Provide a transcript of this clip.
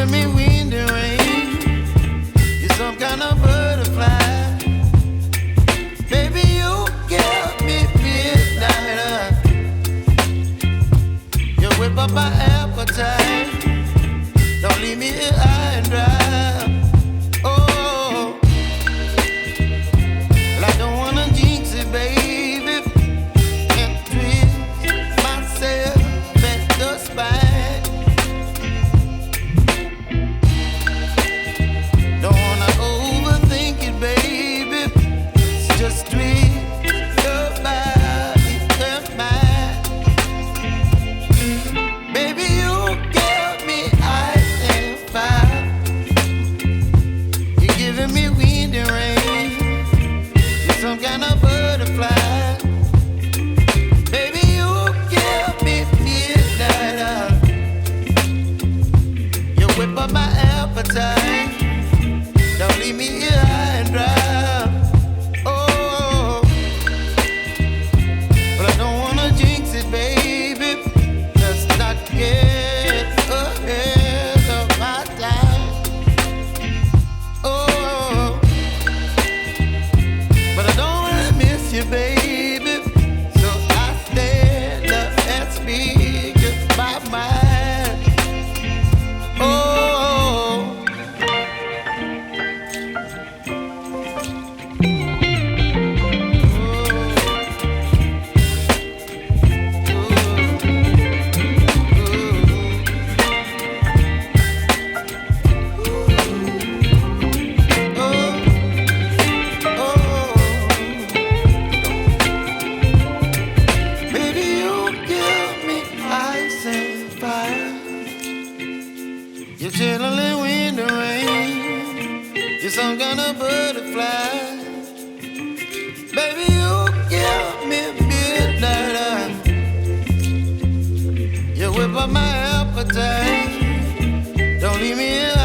giving me wind and rain. You're some kind of butterfly. Baby, you give me midnight. You whip up my appetite. Don't leave me here high and dry. Oh, well, I don't wanna jinx it, baby, and twist myself at the spine. Don't wanna overthink it, baby. It's just twist your body and mine. Baby, you give me ice and fire. You're giving me wind and rain. You're some kind of butterfly. Baby, you give me midnight. You whip up my appetite. Don't leave me here high and dry. Oh, but I don't wanna jinx it, baby. Let's not get ahead of my time. Oh, but I don't wanna miss you, baby. So I stand up and speak just my mind. Oh. Baby, you give me ice and fire. You're chilling wind and rain. You're some kind of butterfly. Baby, you give me midnight. You whip up my appetite. Don't leave me here